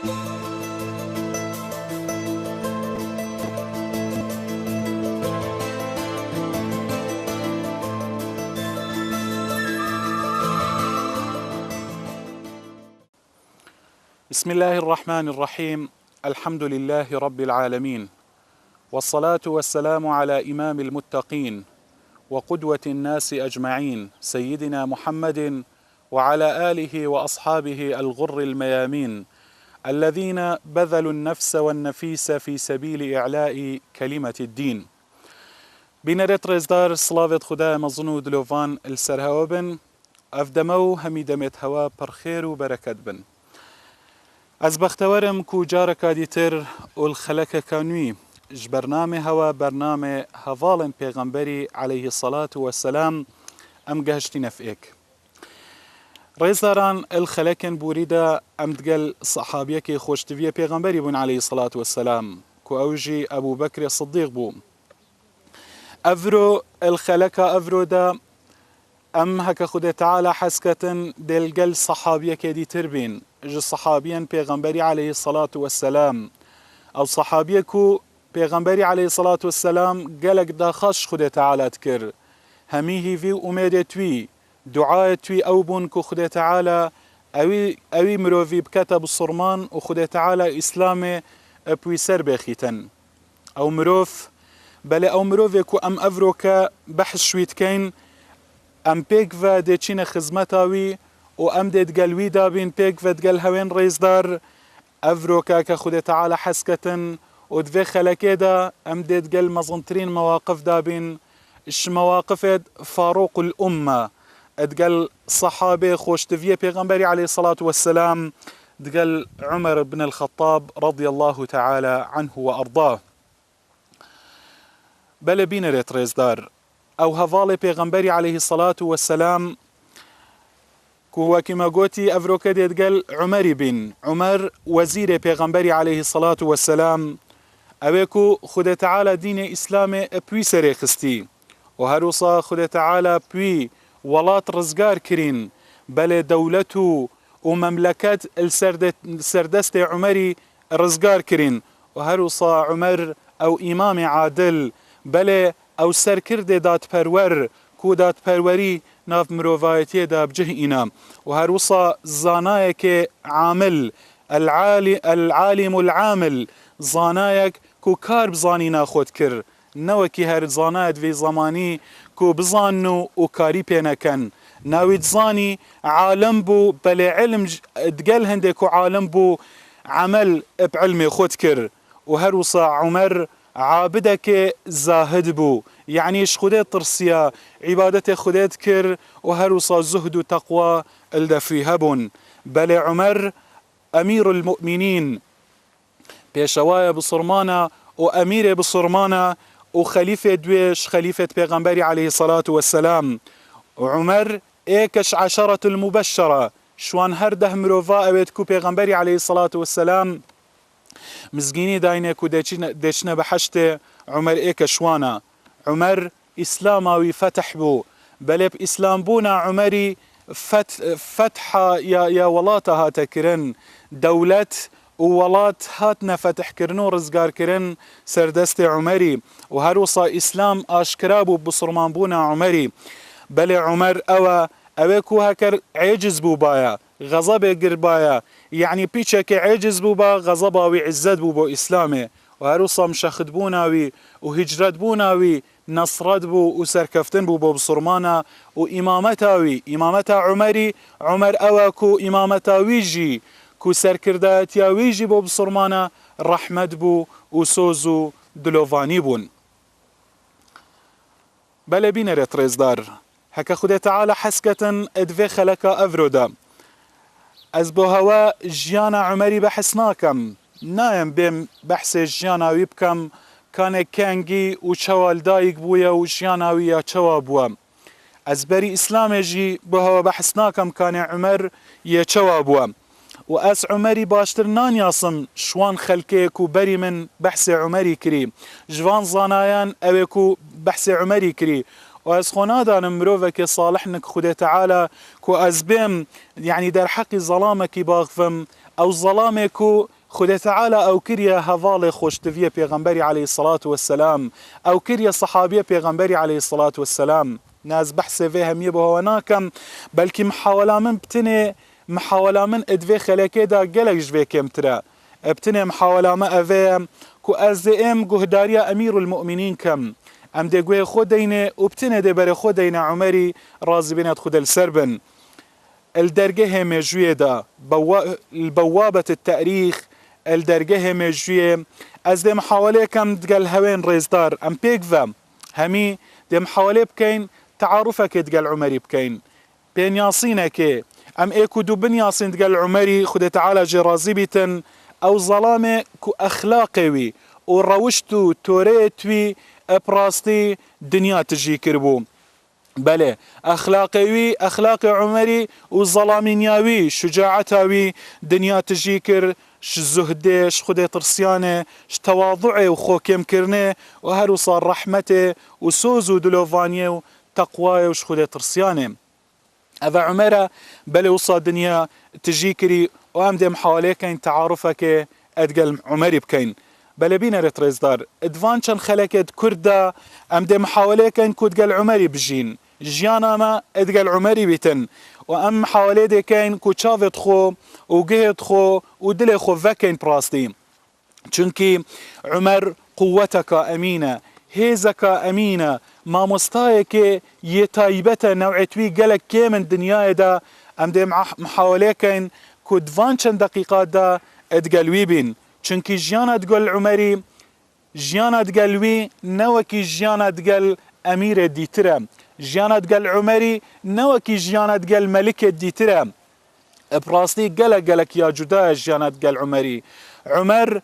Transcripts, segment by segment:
بسم الله الرحمن الرحيم. الحمد لله رب العالمين، والصلاة والسلام على إمام المتقين وقدوة الناس أجمعين سيدنا محمد وعلى آله وأصحابه الغر الميامين الذين بذلوا النفس والنفيس في سبيل إعلاء كلمة الدين. بنرت رزدار صلاة خدا مظنو دلوفان السرهوا بن أفدمو هميدمت هوا برخير وبركت بن. از بختورم کو جارکا دیتر اول خلق کانوی برنامه هوا برنامه هوالن پیغمبری علیه الصلاة والسلام ام گهشتین افیک رئیسداران الخلقن بوریدا ام دقل صحابیه که خوشتویه پیغمبری بون علیه الصلاة والسلام کو اوجی ابو بکر صدیق بو افرو الخلق افرو دا ام هک خود تعالی حسکتن دلگل صحابیه که دیتر بین جو صحابيا پیغمبری علیه الصلاة والسلام او صحابیه کو پیغمبری علیه الصلاة والسلام گلک دا خش خود تعالی تکر همیه وی امید توی دعای توی او بون کو خود تعالی اوی مروفی بکتب الصرمان و خود تعالی اسلام پوی سر بخیتن او مروف بله او مروفی کو ام افروکا بحث شوید کین ام پیگ و ده چین خزمتاوی و ام دید قلوی دابین پیگ و دقل هوین رئیسدار افروکا که خود تعالی حسکتن و دوی خلقه دا ام دید قل مزنترین مواقف دابین اش مواقف فاروق الامه ادقل صحابه خوشتویه پیغمبری علیه الصلاة والسلام دقل عمر بن الخطاب رضي الله تعالى عنه وأرضاه. بل بينرت رئيسدار او هفالي پیغمبری علیه الصلاة والسلام كو كما قوتي افروكا ديت قال عمر بن عمر وزير پیغمبري عليه الصلاة والسلام اوكو خود تعالى دين اسلام بوي سري خستي وهروصا خود تعالى بوي ولات رزقار كرين بل دولته ومملكات السردست عمري رزقار كرين وهروصا عمر او امام عادل بل او سركرد دات پرور كو دات پروری ناف مروفایتی دا بجه اینا و هروصا زانایک عامل العالم العامل زانایک کو کار بزانی ناخود کر نوکی هر زانایت وی زمانی کو بزانو و کاری پینکن ناوید زانی عالم بو بل علم دقل هنده کو عالم بو عمل بعلم خود کر و هروصا عمر عابدك زاهد بو يعني اش خديت ترسيا عبادته خديت كر وهروصا زهد وتقوى الدفيها بون بل عمر امير المؤمنين بيشوايا بصرمانا وامير بصرمانا وخليفة دويش خليفة بيغمبري عليه الصلاة والسلام وعمر ايكش عشرة المبشرة شوان هرده مروفا اويتكو بيغمبري عليه الصلاة والسلام مزگینی داینه کو دچنه بحشت عمر ایک شوانا عمر اسلاماوی فتح بو بلب اسلام بونا عمري فتح يا ولاتها تكرن دولت وولات هاتنا فتح كرنو رزقار كرن سردست عمري وهروصا اسلام اشكرابو بصرمان بونا عمري بل عمر اوكو هكر عجز بو بايا غضب قربايا يعني بيتشك عجز بوبا غضبا وعزت بوبا إسلامي وهروصا مشاخد بوناوي وهجرت بوناوي نصرت بو وسركفتن بوبا بصرمانا وإمامتاوي إمامتا عمري عمر أواكو إمامتا ويجي كو سركردات يا ويجي بو بصرمانا رحمت بو وسوزو دلوفاني بون بلا بينا ريتريزدار هكا خده تعالى حسكة ادفي خلقا افرودا از بو هوا جيانا عمري بحث ناكم نايم بيم بحث جيانا ويبكم كان كانجي وشوال دايق بويا وجيانا ويا شوا بوا از بري اسلام جي بو هوا بحث ناكم كان عمر يا شوا بوا واس عمري باشتر نان ياصم شوان خلكيكو بري من بحث عمري كري جوان زانايان اويكو بحث عمري كري وأز خنادا مروفك صالحنك خدا تعالى كو أزبم يعني در حق ظلامك باغفم أو ظلامك خدا تعالى أو كريا هفالي خوشتفية پیغمبري عليه الصلاة والسلام أو كريا صحابية پیغمبري عليه الصلاة والسلام ناس بحث فيهم يبه هناكم بلكي محاولة من بتني محاولة من ادفي خلاكي دا قلق جفي كمترا بتني محاولة ما أفي كو أزدئم قهداريا أمير المؤمنين كم أم دي قوي خودين وبتني دي بري خودين عمري رازي بينات خود السربن الدرجة مجوية دا البوابة التاريخ الدرجة مجوية از دي محاولة كم تقال هوين ريزدار أم بيكفا همي دي محاولة بكين تعارفك تقال عمري بكين بين ياسينك أم ايكو دو بن ياسين تقال عمري خد تعالى جرازي بيتن أو ظلامي كو أخلاقي وروشتو توريتوي براستي دنيا تجي كربو بله أخلاقي أخلاق عمري وظلامينياوي شجاعتاوي دنيا تجيكر زهدش خدي ترسيانه تواضعي وخوكيم كرنه وهرو صار رحمته وسوزو دلوفانيه وتقواه وش خدي ترسيانه هذا عمره بله وصا دنيا تجيكري وامدي محاوليكين تعارفك ادقل عمري بكين بله بينا رتريزدار ادفانشان خلقت كردا امدي محاوليكين كودقل عمري بجين جيانا ما ادقل عمري بيتن وام محاولي دي كين كو تشافت خو وقهت خو ودلي خو فاكين براستي چونكي عمر قوتك امينه هيزك امينه ما مستايك يتايبته نوعتوي قالك كي من دنيا دا امدي محاوليكين كو دفانشان دقيقات دا ادقلوي بين چونكي جيانا تقول عمري جيانا تقلوي نوكي جيانا تقل امير ديترا جيانا تقل عمري نوكي جيانا تقل ملك ديترا براستي قلق يا جدا جيانا تقل عمري عمر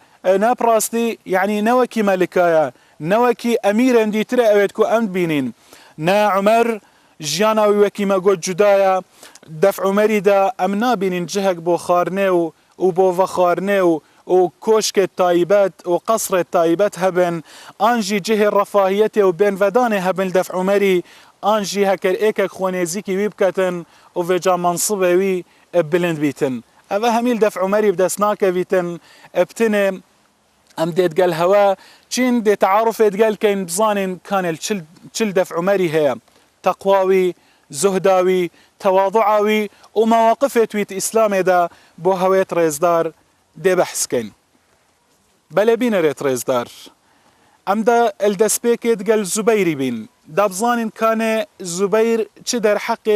براستي يعني نوكي ملكايا نوكي امير ديترا اويتكو امد بينين نا عمر جيانا ويوكي ما قد جدايا دفع عمري دا امنا بينين جهك بو خارنيو وبو فخارنيو وكوشك التايبات وقصر التايبات هبن انجي جه الرفاهية وبين فداني هبن دفع عمري انجي هكر ايكك خوانيزيكي ويبكتن وفجا منصبه وي بلند بيتن اذا هميل دفع عمري بدسناك بيتن ابتني ام ديت قال هوا چين دي تعارف قال كين بزانين كان الشل دفع عمري هي تقواوي زهداوي تواضعاوي ومواقفت ويت اسلامي دا بو هويت ريزدار دي بحث كين بلا بينا ريت ريزدار ام دا الدسبيكت قال زبيري بين دابزانين كان زبير چدر حق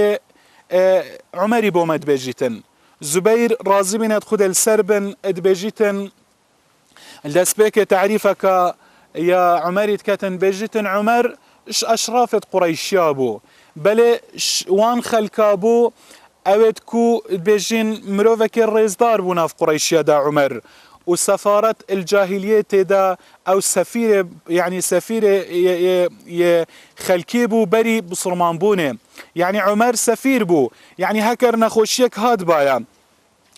عمري بوم ادبجيتن زبير رازي بين ادخد السربن ادبجيتن الدسبيك تعريفك يا عمري تكتن بجيتن عمر اشرافة قريش يابو بل وان خلكابو اويتكو بيجين مروفك الريزدار بونا في قريش دا عمر وسفارة الجاهلية دا او سفيرة يعني سفيرة خلكيبو بري بصرمان بونه يعني عمر سفير بو يعني هكر نخوشيك هاد بايا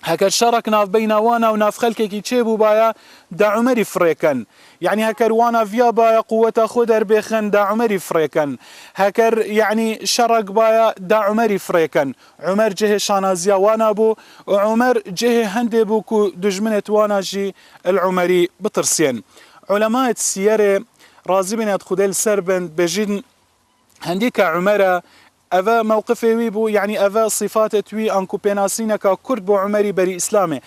هكر شارك ناف بينا وانا وناف خلكي تشيبو بايا دا عمري فريكن يعني هكر وانا فيا بايا قوة خدر بيخن دا عمري فريكن هكر يعني شرق بايا دا عمري فريكن عمر جه شانازيا وانا بو وعمر جه هندي بو كو دجمنت وانا جي العمري بطرسين علماء السيارة رازبين يدخل سربن بجين هنديك عمره أفا موقفي ويبو يعني أفا صفات وي أنكو بيناسينك كرد بو عمري بري إسلامي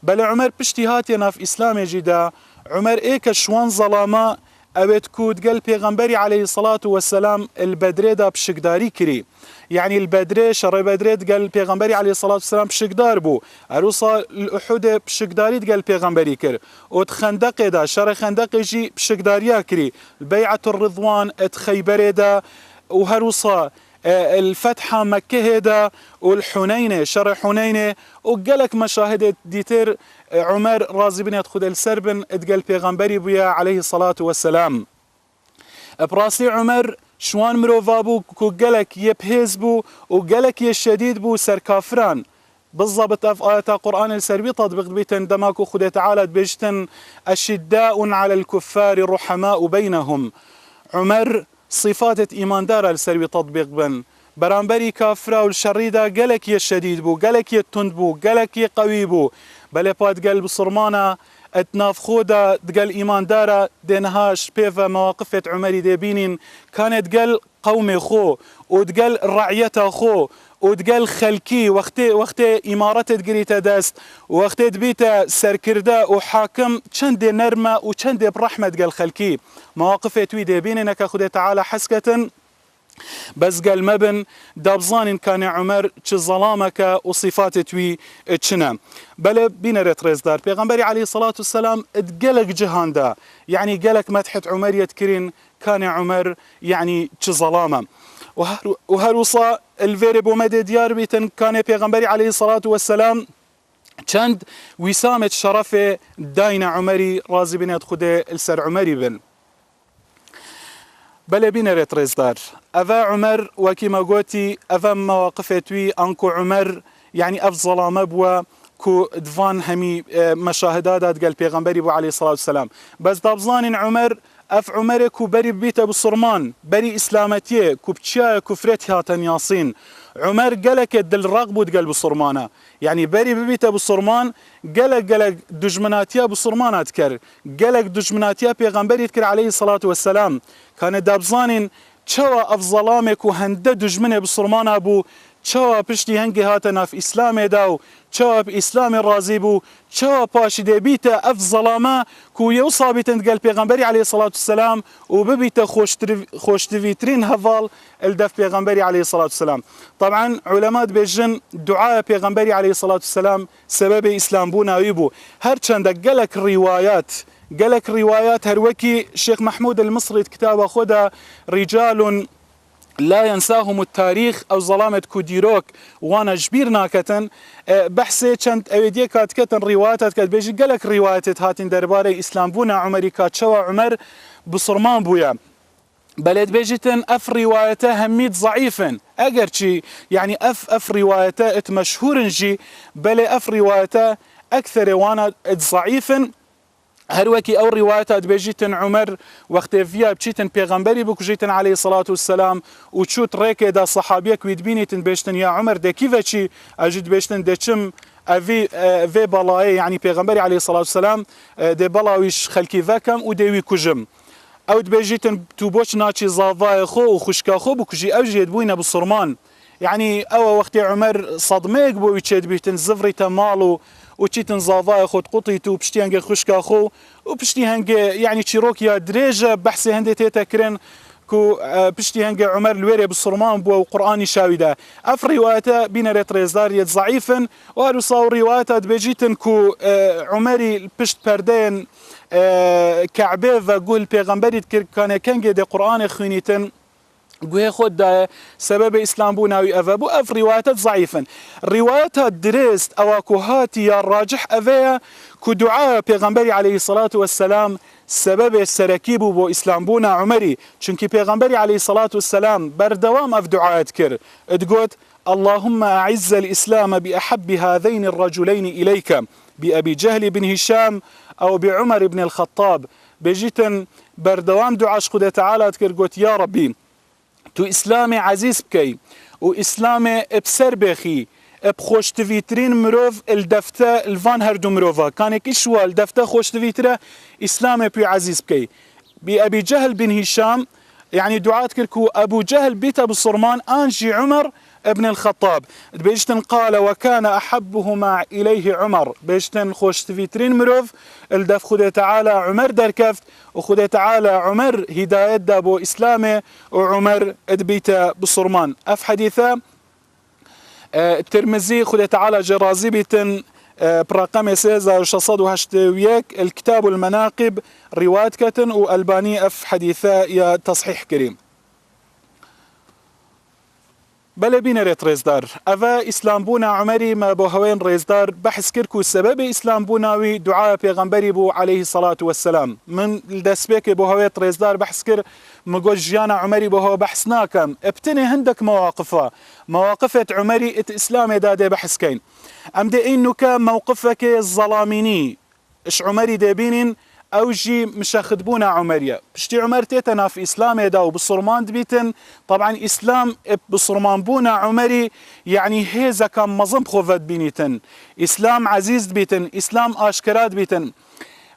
بل عمر بشتهاتنا في إسلامي جدا عمر إيك شوان ظلاما أبد كود قال بيغمبري عليه الصلاة والسلام البدري دا بشكداري كري يعني البدري شر بدري قال بيغمبري عليه الصلاة والسلام بشكدار بو أروصا الأحد بشكداري قال بيغمبري كر وتخندق دا شر خندق جي بشكداريا كري البيعة الرضوان اتخيبري دا وهروصا الفتحة مكة هدا والحنينة شر حنينة وقالك مشاهدة ديتر عمر رازي بن يدخل السربن اتقال بيغمبري بيا عليه الصلاة والسلام براسي عمر شوان مروفابو كو قالك يبهز بو وقالك يشديد بو سركافران بالضبط في آيات القرآن السربي تطبيق بيتن دماكو خده تعالى بيجتن أشداء على الكفار رحماء بينهم عمر صفات إيمان دار السروي تطبيق بن برانبري كافرة والشريدة قالك يشديد بو قالك يتند بو قالك قوي بو بل باد قلب صرمانة اتناف خودا تقال إيمان دارا دينهاش بيفا مواقفة عمري ديبينين كانت قال قومي خو وتقال رعيته خو وتقال خلكي وقت إمارة قريتا داست وقت بيتا سركردا وحاكم چند نرمة وچند برحمة قال خلكي مواقفة توي ديبينين كخدا تعالى حسكة بس قال مبن دابزان كان عمر چه ظلامك وصفات توي چنا بل بين ريتريز دار پیغمبري عليه الصلاة والسلام اتقلق جهان دا يعني قلق مدحة عمر يتكرين كان عمر يعني چه ظلامه وهروصا الفيري بومدي ديار بيتن كان پیغمبري عليه الصلاة والسلام چند وسامة شرف داين عمري رازي بن خده السر عمري بن بله بين ريتريز دار أفا عمر وكما قوتي أفا مواقفتي أنكو عمر يعني أف ظلام بوا كو دفان همي مشاهدات قال بيغمبري بو عليه الصلاة والسلام بس دابزان عمر اف عمر كو بري بيتا بصرمان بري اسلامتيه كو بتشا كفرت هاتن ياسين عمر قالك دل رغبو تقال بصرمانه يعني بري بيتا بصرمان قالك دجمناتيا بصرمانه تكر قالك دجمناتيا بيغمبري تكر عليه الصلاة والسلام كان دابزانين چوا اف ظلامك وهنده دجمنه بصرمانه ابو چوا پشتی هنگی هاتنا في اسلام داو چوا بإسلام رازي بو چوا پاشی دی بیتا اف ظلامه کو یو صابتن قال پیغمبری عليه الصلاة والسلام و ببیتا خوشتویترین هفال الدف پیغمبری عليه الصلاة والسلام طبعا علماء بيجن دعاء پیغمبری عليه الصلاة والسلام سبب اسلام بونا ويبو هر چند قالك روايات هروكي الشيخ محمود المصري كتابه خدا رجال لا ينساهم التاريخ او ظلامة كوديروك وانا جبير ناكتن بحثي چند اويديه كاتكتن رواياتات كات بيجي قالك روايات هاتين درباري اسلام بونا عمري كاتشوا عمر بصرمان بويا بلد بيجتن اف روايته هميت ضعيفا اگر چي يعني اف روايته مشهور جي بل اف روايته اكثر وانا ضعيفا هروكي او روايات بيجيتن عمر وقت فيها بشيتن بيغمبري بكجيتن عليه الصلاة والسلام وتشوت ريكي دا صحابيك ويدبينيتن بيجتن يا عمر دا كيفا اجد بيجتن دا چم في بلاي يعني بيغمبري عليه الصلاة والسلام دا بلاويش خلكي فاكم وداوي كجم او بيجيتن توبوش ناتشي زافاي خو وخشكا خو بكجي اوجي يدبوينا بالصرمان يعني او وقت عمر صدميك بو يتشد بيجتن زفري تمالو وتشيتن زافاي خود قطيتو بشتي هنگي خشكا خو وبشتي هنگي يعني تشيروكيا دريجة بحثي هندي تيتكرن كو بشتي هنگي عمر الويري بالصرمان بو قرآني شاويدا اف رواياته بين ريتريزدار يد ضعيفا وهلو صاو رواياتات بيجيتن كو عمري بشت بردين كعبه وقول بيغمبري كان كنگي دي قرآن خونيتن قوي خود سبب اسلام بوناوي افابو اف روايات ضعيفا روايات درست او كوهاتي يا الراجح افيا كدعاء پیغمبري عليه الصلاة والسلام سبب السركيب بو اسلام بونا عمري چونكي پیغمبري عليه الصلاة والسلام بردوام اف دعاءات كر ادقوت اللهم اعز الاسلام باحب هذين الرجلين اليك بابي جهل بن هشام او بعمر بن الخطاب بجيتن بردوام دعاش خدا تعالى تكر قوت يا ربي تو اسلامي عزيز بكي واسلامي بسر بخي بخوشتفيترين مروف الدفتا الفان هردو مروفا كانك اشوا الدفتا خوشتفيترا اسلامي بي عزيز بكي بأبي جهل بن هشام يعني دعاة كركو ابو جهل بيتا بالصرمان انجي عمر ابن الخطاب بيجتن قال وكان احبهما اليه عمر بيجتن خوشتفيترين مروف الدف خده تعالى عمر دركفت وخده تعالى عمر هداية دابو اسلامي وعمر ادبيتا بالصرمان اف حديثة الترمذي خده تعالى جرازي بيتن برقم سيزا وشصد وهشتويك الكتاب المناقب رواية كتن والباني اف حديثة يا تصحيح كريم بله بين ريتريزدار افا اسلام بونا عمري ما بو هوين ريزدار بحث كركو سبب اسلام بوناوي دعاء پیغمبري بو عليه الصلاة والسلام من الدسبيك بو هوين ريزدار بحث كر مقول جيانا عمري بو هو بحثناكم ابتني هندك مواقفة عمري ات اسلامي دادي بحث كين ام دي انو كان موقفك الظلاميني اش عمري دابينين او جي مشاخد بونا عمريه بشتي عمر تيتنا في اسلام دا وبصرمان دبيتن طبعا اسلام بصرمان بونا عمري يعني هيزا كان مظم خوفت بينيتن اسلام عزيز دبيتن اسلام اشكرات بيتن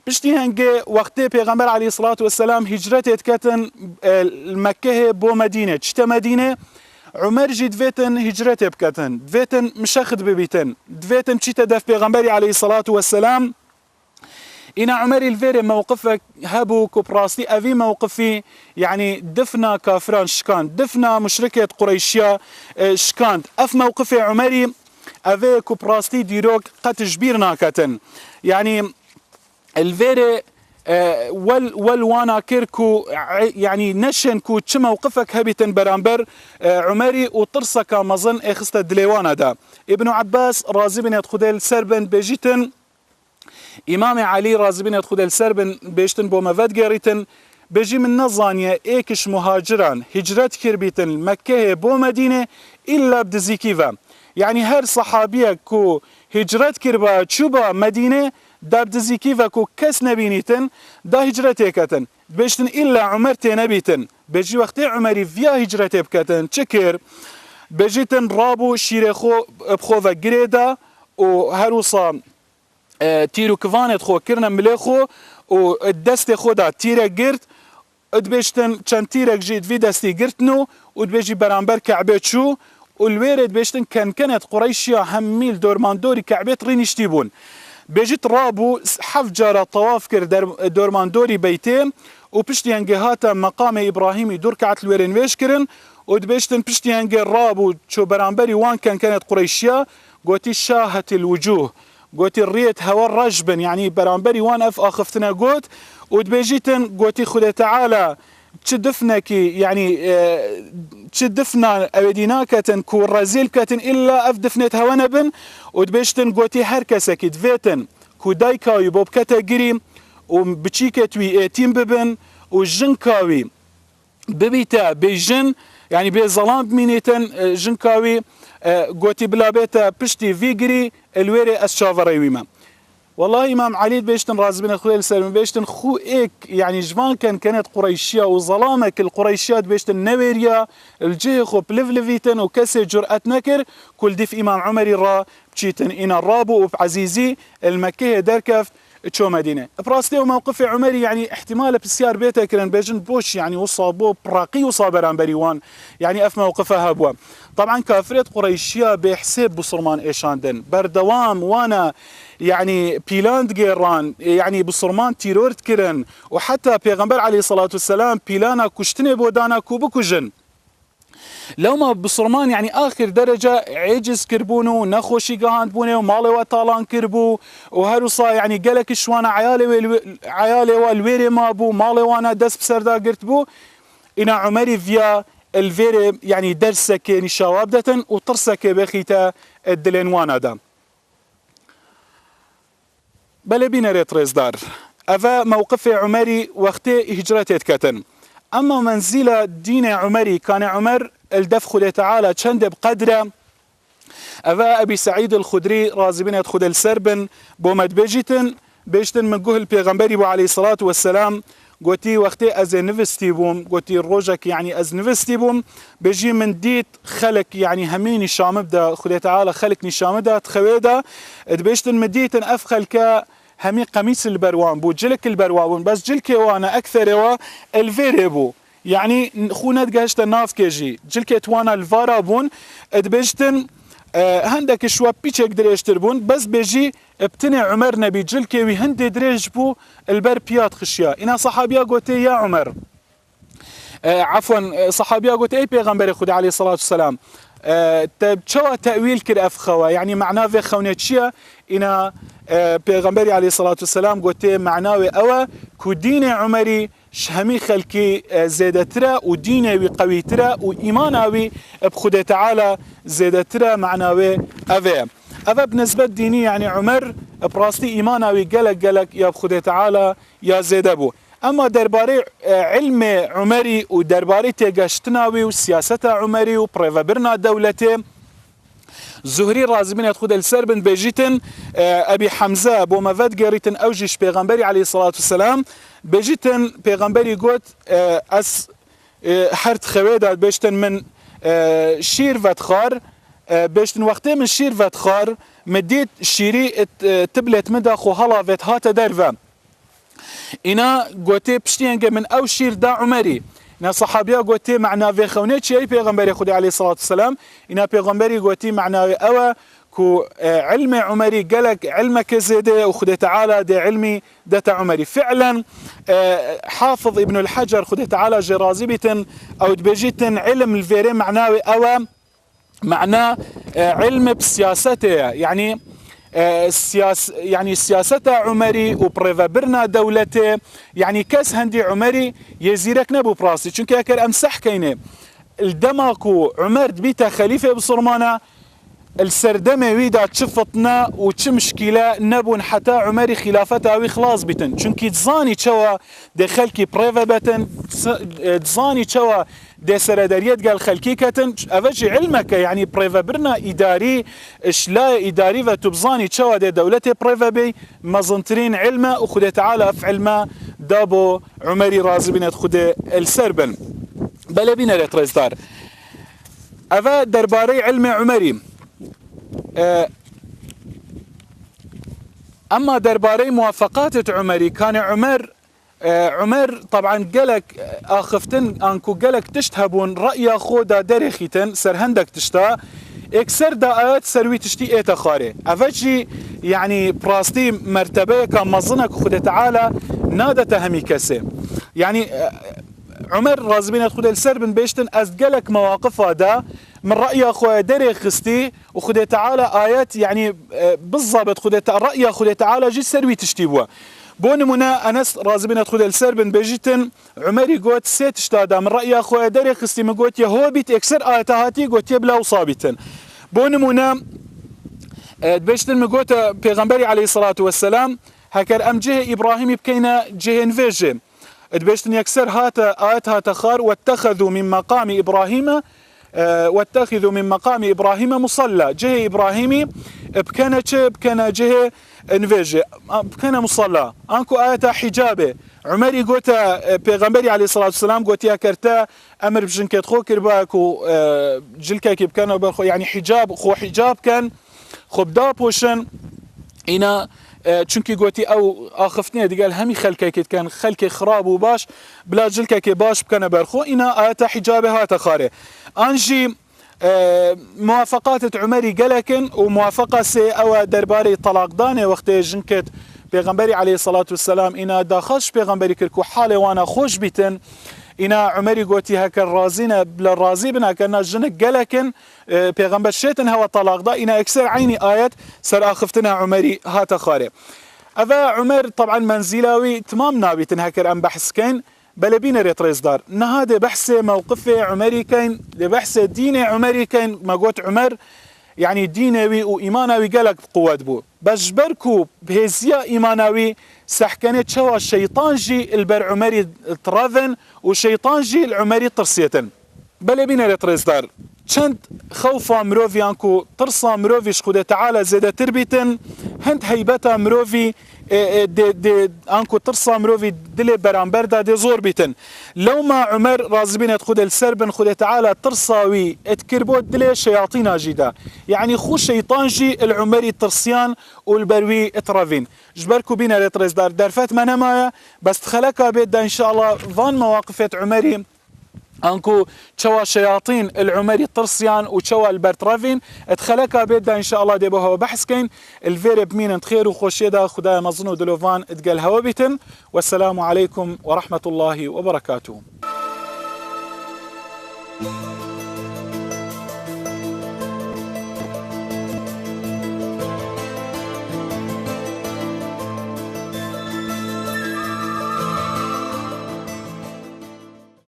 بشتي هنگه وقتی پیغمبر علیه الصلاة والسلام هجرت کتن مکه بو مدینه چتا مدینه عمر جي دفيتن هجرت بكتن دفيتن مشخد ببيتن دفيتن چيتا دف پیغمبر علیه الصلاة والسلام إنا عمر الفيري موقفك هبو كوبراستي أفي موقفي يعني دفنا كافران شكان دفنا مشركة قريشيا شكان أف موقفي عمري أفي كوبراستي ديروك قد تجبيرنا كتن يعني الفيري وانا كيركو يعني نشن كو تش موقفك هبيتن برامبر عمري وطرسك مظن اخست دليوانا دا ابن عباس رازي بن يدخل سربن بيجيتن امام علي رازي بن يدخل سربن بيجتن بو مفاد جاريتن بيجي من نظانيا ايكش مهاجران هجرت كربيتن مكه بو مدينه الا بدزيكيفا يعني هر صحابيه كو هجرت كربا تشوبا مدينه داب دزيكيفا كو كس نبينيتن دا هجرتي كتن بيشتن إلا عمرتي نبيتن بيجي وقتي عمري فيا هجرتي بكتن تشكر بيجيتن رابو شيرخو بخوفا جريدا وهروصا تيرو كفانت خو كرنا مليخو والدست خودا تيرا جرت ادبيشتن چند تيرك جيد في دستي جرتنو ودبيجي برانبر كعبيت شو والويرد بيشتن كانت قريشيا هميل دورماندوري كعبيت رينشتيبون بيجيت رابو حفجر طواف كر دورماندوري بيتين وبشتي هنجهاتا مقام ابراهيمي دور كعت الويرين ويشكرن ودبيشتن بشتي هنجي رابو شو برانبري وان كانت قريشيا قوتي شاهت الوجوه قوتي الريت هوا الرجبن يعني برانبري وان اف اخفتنا قوت ودبيجيتن قوتي خدا تعالى تشدفنكي يعني تشدفنا اوديناكتن كو رازيلكتن الا افدفنت هونبن ودبيشتن قوتي هركسكي دفيتن كو دايكاوي بوبكتا جريم وبتشيكتوي ايتين ببن وجنكاوي ببيتا بيجن يعني بظلام بمينيتن جنكاوي قوتي بلا بيتا بشتي فيجري الويري الشافري ويما والله إمام علي بيشتن رازي بن الخليل السلمي بيشتن خو إيك يعني جوان كانت قريشية وظلامك القريشيات بيشتن نويريا الجيخو بلفلفيتن وكسي جرأت نكر كل ديف إمام عمري را بشيتن إنا الرابو وبعزيزي المكية دركف تشو مدينة براستي وموقف عمري يعني احتمال بسيار بيتا كرن بيجن بوش يعني وصابو براقي وصابران بريوان يعني اف موقفها هبوا طبعا كافرة قريشية بحساب بصرمان ايشاندن بردوام وانا يعني بيلاند جيران يعني بصرمان تيرورت كرن وحتى بيغمبر عليه الصلاة والسلام بيلانا كشتني بودانا كوبكوجن لو ما بصرمان يعني آخر درجة عجز كربونو نخوشي قهاند بونه ومالي وطالان كربو وهروصا يعني قالك شوانا عيالي والويري ما بو مالي وانا دس بسردا قرت بو إنا عمري فيا الفيري يعني درسك نشاوابدة وطرسك بخيتا الدلين وانا دا بل بينا ريت ريزدار أفا موقف عمري وقتي هجرتي كتن أما منزل دين عمري كان عمر الدف خده تعالى چند بقدره أفا أبي سعيد الخدري رازي بن يدخل السربن بومد بيجتن من قهل بيغمبري بو عليه الصلاة والسلام قوتي وقتي أز نفستي بوم قوتي الروجك يعني أز نفستي بوم بيجي من ديت خلق يعني هميني شامبدا خده تعالى خلقني شامبدا تخويدا بيجتن من ديتن أفخل ك همي قميص البروان بو جلك البروان بس جلك وانا أكثر الفيريبو يعني خونات قهشت الناف كيجي جلكت وانا الفارابون ادبجتن هندك شوى بيتشك دريج تربون بس بيجي ابتنع عمر نبي جلكي وهندي دريج بو البر بيات خشيا انا صحابيا قوتي يا عمر عفوا صحابيا قوتي اي بيغمبر خدي عليه الصلاة والسلام شو تأويل كده أفخوا يعني معناه في خونتشيا إنا بيغمبري عليه الصلاة والسلام قوتي معناه أوا كدين عمري شهمي خلكي زيدترا وديني وقويترا وإيماناوي بخده تعالى زيدترا معناوي أفا بالنسبة ديني يعني عمر براستي إيماناوي قلق يا بخده تعالى يا زيدبو أما درباري علم عمري ودرباري تيغشتناوي وسياسة عمري وبريفابرنا دولتي زهري رازي بن يدخل السربن بيجيتن أبي حمزة بو مفاد جريتن أوجيش بيغمبري عليه الصلاة والسلام بيجيتن بيغمبري قوت أس حرت خويدات بيجتن من شير فتخار بيجتن وقتي من شير فتخار مديت شيري تبلت مدى خو هلا فيت هاتا درفا إنا قوتي بشتينجا من أو شير دا عمري إنا صحابيا قوتي معنا في خونيت شيء بيغمبري خدي عليه الصلاة والسلام إنا بيغمبري قوتي معنا أوا كو علم عمري قالك علمك زيدة وخدي تعالى دي علمي دتا عمري فعلا حافظ ابن الحجر خدي تعالى جرازبة أو دبجيتن علم الفيري معناوي أوا معناه علم بسياسته يعني سياسة عمري وبريفابرنا دولته يعني كاس هندي عمري يزيرك نبو براسي چونك اكر امسح كينه الدماكو عمر دبيتا خليفة بصرمانة السردمه ويدا تشفتنا وتش مشكلة نبون حتى عمري خلافته او خلاص بتن چونك تزاني چوا دي خلكي بريفابتن تزاني چوا دي سرداريات قال خلكي كتن افجي علمك يعني بريفابرنا اداري اشلا اداري وتبزاني چوا دي دولتي بريفابي مزنترين علمه وخده تعالى في علمه دابو عمري رازي بن خده السربن بلا بينا ريتريزدار افا درباري علم عمري اما درباري موافقات عمري كان عمر طبعا قالك اخفتن انكو قالك تشتهبون رأي خودا دريخيتن سرهندك تشتا اكسر داءات سروي تشتي ايتا خاري افجي يعني براستي مرتبه كان مظنك خد تعالى نادى تهمي كسي يعني عمر رازبين يدخل السربن بيشتن ازقلك مواقف هذا من رأي أخوة دري خستي وخد تعالى آيات يعني بالضبط رأي خد تعالى جي سروي تشتيبوا بون منا أنس رازبين يدخل السربن بيجتن عمري قوت سيت اشتادا من رأي أخوة دري خستي من قوت يهو بيت اكسر آياتهاتي قوت يبلا وصابتن بون منا بيجتن من قوت بيغمبري عليه الصلاة والسلام هكر أم جه إبراهيم بكينا جه نفيجي بيجتن يكسر هاتا آيات هاتا خار واتخذوا من مقام إبراهيم واتخذوا من مقام إبراهيم مصلى جه إبراهيمي بكنا جه نفيجي بكنا مصلى أنكو آياتا حجابه عمري قوتا بيغمبري عليه الصلاة والسلام قوتيا كرتا أمر بجنكت خو كرباكو جلكاكي بكنا بخو يعني حجاب خو حجاب كان خو بدابوشن إنا چونکی گوتی او آخفتنی دیگه همی خلکی که کن خلکی خراب و باش بلا جلکه که باش بکنه برخو اینا آیت حجابه ها تخاره انجی موافقات عمري قلكن وموافقة سي او درباري طلاق دانه وقت جنكت پیغمبري عليه الصلاة والسلام انا داخلش پیغمبري كركو حالي وانا خوش بيتن انا عمري قوتي هكا رازينا بلا رازي بنا كنا جنك قلكن پیغمبر شيتن هوا طلاق دا انا اكسر عيني آيات سر اخفتنا عمري هاتا خاري افا عمر طبعا منزلاوي تمام نابيتن هكر ام بحث كين بلا بينا ريتريز دار نهاد بحث موقف عمري كين لبحث دين عمري كين ما قوت عمر يعني دينوي وإيمانوي قالك بقوات بو باش بركو بهزيا إيمانوي سحكنت شوا الشيطان جي البر عمري ترافن وشيطان جي العمري ترسيتن بلا بينا ريتريز دار چند خوفا مروفي انكو ترصا مروفي شخودة تعالى زيادة تربيتن هند هيبتا مروفي دي انكو ترصا مروفي دلي برانبر دا دي زور بيتن لو ما عمر رازبين يدخل السربن خودة تعالى ترصاوي اتكربوت دلي شياطين جيدا يعني خو شيطان جي العمري ترسيان والبروي اترافين جبركو بينا ريتريز دار درفات ما نمايا بس تخلقها بيت دا ان شاء الله فان مواقفات عمري انكو تشوا شياطين العمري طرسيان وتشوا البرترافين اتخلقها بيدا ان شاء الله دي بها بحث كين الفيري بمين انتخير وخوشيدا خدايا مظنو دلوفان اتقال هوا بيتن والسلام عليكم ورحمة الله وبركاته.